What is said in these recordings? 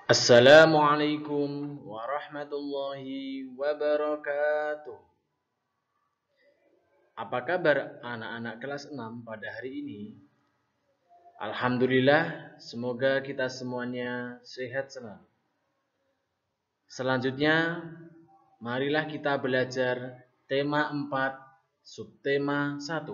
Assalamualaikum warahmatullahi wabarakatuh. Apa kabar anak-anak kelas 6 pada hari ini? Alhamdulillah, semoga kita semuanya sehat selalu. Selanjutnya, marilah kita belajar tema 4, subtema 1.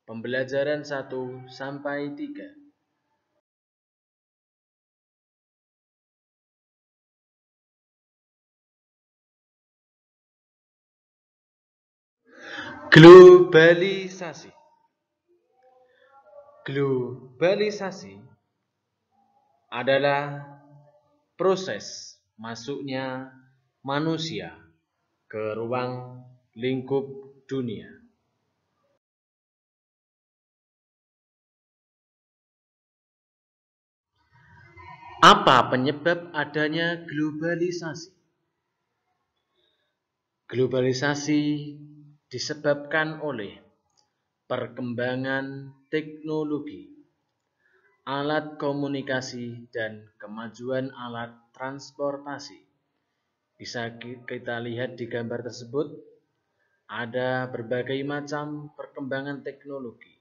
Pembelajaran 1 sampai 3. Globalisasi. Globalisasi adalah proses masuknya manusia ke ruang lingkup dunia. Apa penyebab adanya globalisasi? Globalisasi disebabkan oleh perkembangan teknologi, alat komunikasi, dan kemajuan alat transportasi. Bisa kita lihat di gambar tersebut, ada berbagai macam perkembangan teknologi.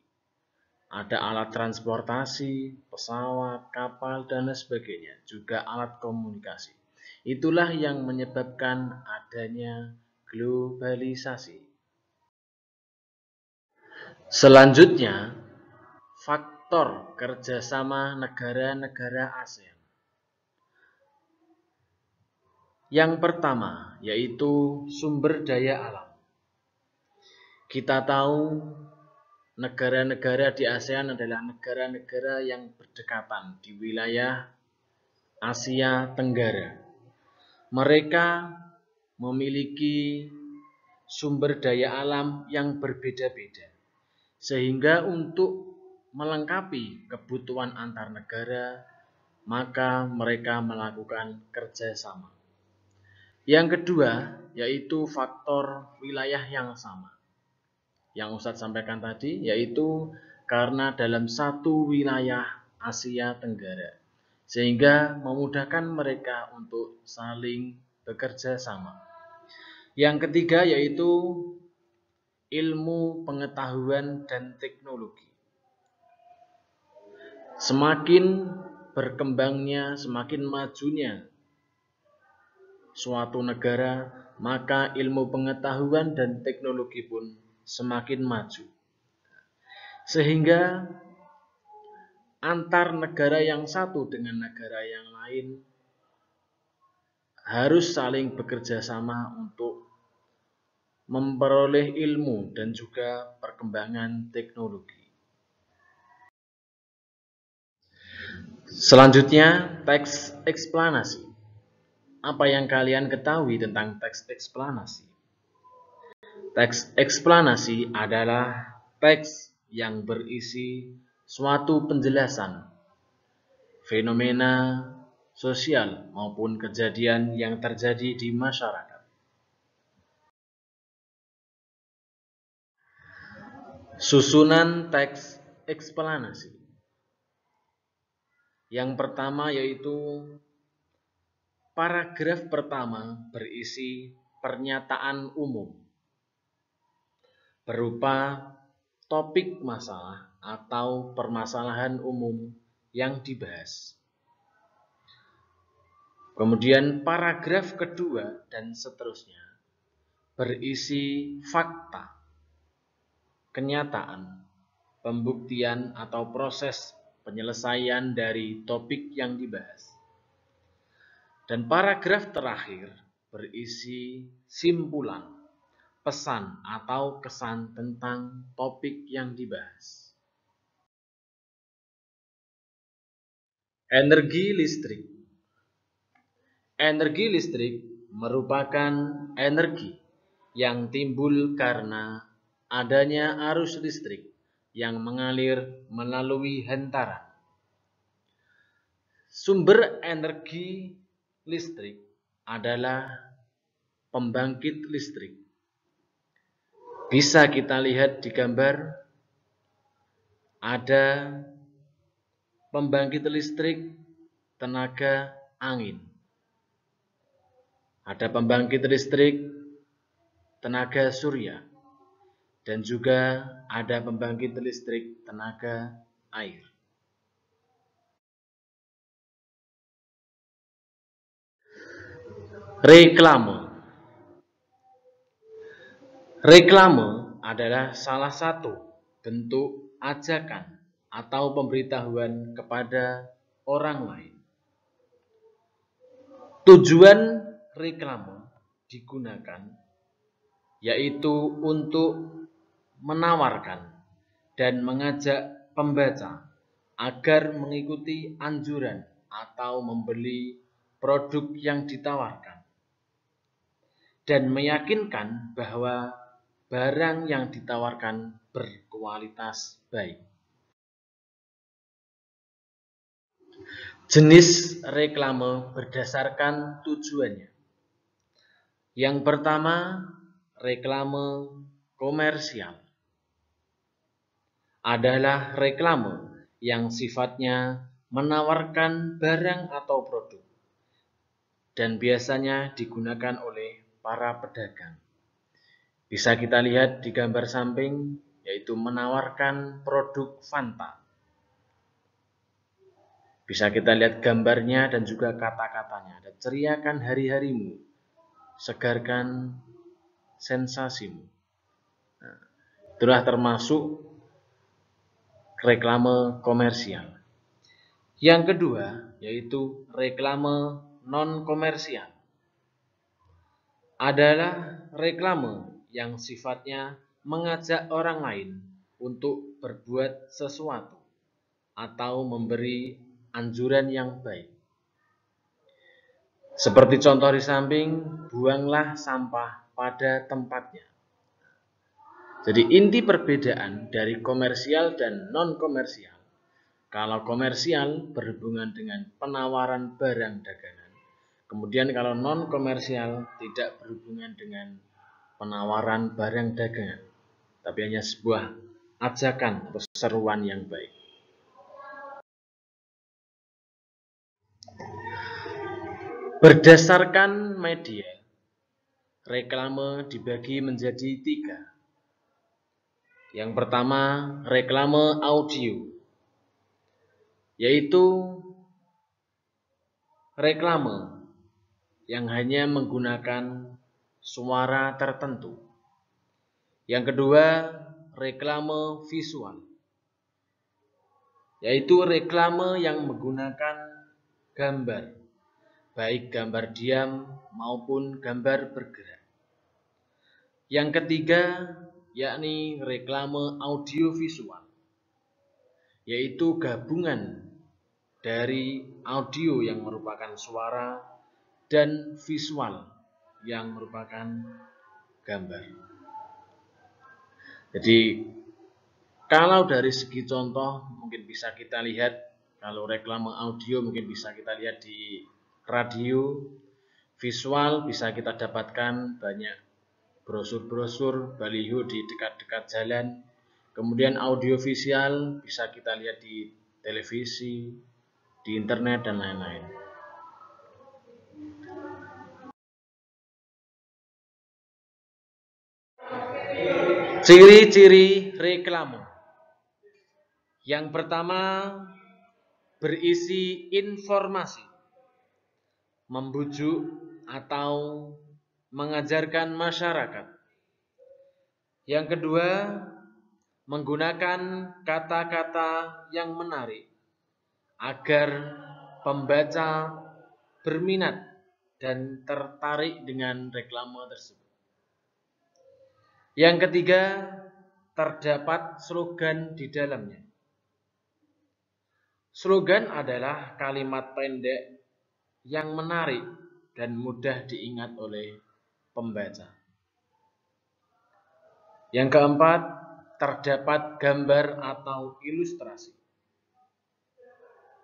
Ada alat transportasi, pesawat, kapal, dan lain sebagainya. Juga alat komunikasi. Itulah yang menyebabkan adanya globalisasi. Selanjutnya, faktor kerjasama negara-negara ASEAN. Yang pertama, yaitu sumber daya alam. Kita tahu negara-negara di ASEAN adalah negara-negara yang berdekatan di wilayah Asia Tenggara. Mereka memiliki sumber daya alam yang berbeda-beda, sehingga untuk melengkapi kebutuhan antar negara, maka mereka melakukan kerjasama. Yang kedua, yaitu faktor wilayah yang sama. Yang Ustadz sampaikan tadi, yaitu karena dalam satu wilayah Asia Tenggara, sehingga memudahkan mereka untuk saling bekerja sama. Yang ketiga yaitu ilmu pengetahuan dan teknologi. Semakin berkembangnya, semakin majunya suatu negara, maka ilmu pengetahuan dan teknologi pun semakin maju. Sehingga antar negara yang satu dengan negara yang lain harus saling bekerja sama untuk memperoleh ilmu dan juga perkembangan teknologi. Selanjutnya, teks eksplanasi. Apa yang kalian ketahui tentang teks eksplanasi? Teks eksplanasi adalah teks yang berisi suatu penjelasan fenomena sosial maupun kejadian yang terjadi di masyarakat. Susunan teks eksplanasi. Yang pertama yaitu paragraf pertama berisi pernyataan umum berupa topik masalah atau permasalahan umum yang dibahas. Kemudian paragraf kedua dan seterusnya berisi fakta, kenyataan, pembuktian atau proses penyelesaian dari topik yang dibahas. Dan paragraf terakhir berisi simpulan, pesan atau kesan tentang topik yang dibahas. Energi listrik. Energi listrik merupakan energi yang timbul karena adanya arus listrik yang mengalir melalui hantaran. Sumber energi listrik adalah pembangkit listrik. Bisa kita lihat di gambar, ada pembangkit listrik tenaga angin. Ada pembangkit listrik tenaga surya. Dan juga ada pembangkit listrik tenaga air. Reklame. Reklame adalah salah satu bentuk ajakan atau pemberitahuan kepada orang lain. Tujuan reklame digunakan yaitu untuk menawarkan dan mengajak pembaca agar mengikuti anjuran atau membeli produk yang ditawarkan dan meyakinkan bahwa barang yang ditawarkan berkualitas baik. Jenis reklame berdasarkan tujuannya. Yang pertama, reklame komersial adalah reklame yang sifatnya menawarkan barang atau produk dan biasanya digunakan oleh para pedagang. Bisa kita lihat di gambar samping, yaitu menawarkan produk Fanta. Bisa kita lihat gambarnya dan juga kata-katanya. Ada ceriakan hari-harimu, segarkan sensasimu. Nah, itulah termasuk reklame komersial. Yang kedua, yaitu reklame non-komersial. Adalah reklame yang sifatnya mengajak orang lain untuk berbuat sesuatu atau memberi anjuran yang baik. Seperti contoh di samping, buanglah sampah pada tempatnya. Jadi inti perbedaan dari komersial dan non-komersial. Kalau komersial berhubungan dengan penawaran barang dagangan. Kemudian kalau non-komersial tidak berhubungan dengan penawaran barang dagangan. Tapi hanya sebuah ajakan atau seruan yang baik. Berdasarkan media, reklame dibagi menjadi 3. Yang pertama, reklame audio, yaitu reklame yang hanya menggunakan suara tertentu. Yang kedua, reklame visual, yaitu reklame yang menggunakan gambar, baik gambar diam maupun gambar bergerak. Yang ketiga, yakni reklame audiovisual, yaitu gabungan dari audio yang merupakan suara dan visual yang merupakan gambar. Jadi kalau dari segi contoh mungkin bisa kita lihat, kalau reklame audio mungkin bisa kita lihat di radio, visual bisa kita dapatkan banyak brosur-brosur, baliho di dekat-dekat jalan. Kemudian audiovisual bisa kita lihat di televisi, di internet, dan lain-lain. Ciri-ciri reklame. Yang pertama, berisi informasi, membujuk atau mengajarkan masyarakat. Yang kedua, menggunakan kata-kata yang menarik agar pembaca berminat dan tertarik dengan reklame tersebut. Yang ketiga, terdapat slogan di dalamnya. Slogan adalah kalimat pendek yang menarik dan mudah diingat oleh pembaca. Yang keempat, terdapat gambar atau ilustrasi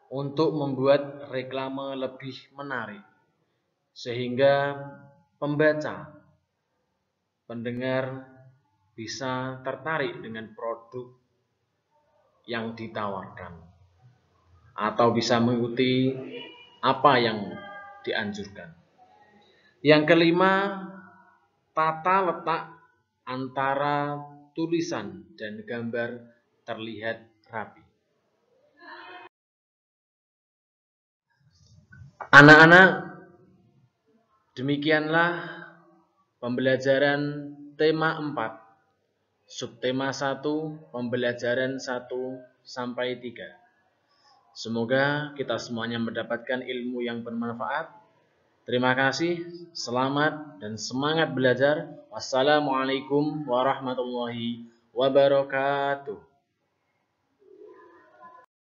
untuk membuat reklame lebih menarik, sehingga pembaca, pendengar bisa tertarik dengan produk yang ditawarkan, atau bisa mengikuti apa yang dianjurkan. Yang kelima, tata letak antara tulisan dan gambar terlihat rapi. Anak-anak, demikianlah pembelajaran tema 4, subtema 1, pembelajaran 1 sampai 3. Semoga kita semuanya mendapatkan ilmu yang bermanfaat. Terima kasih, selamat dan semangat belajar. Wassalamualaikum warahmatullahi wabarakatuh.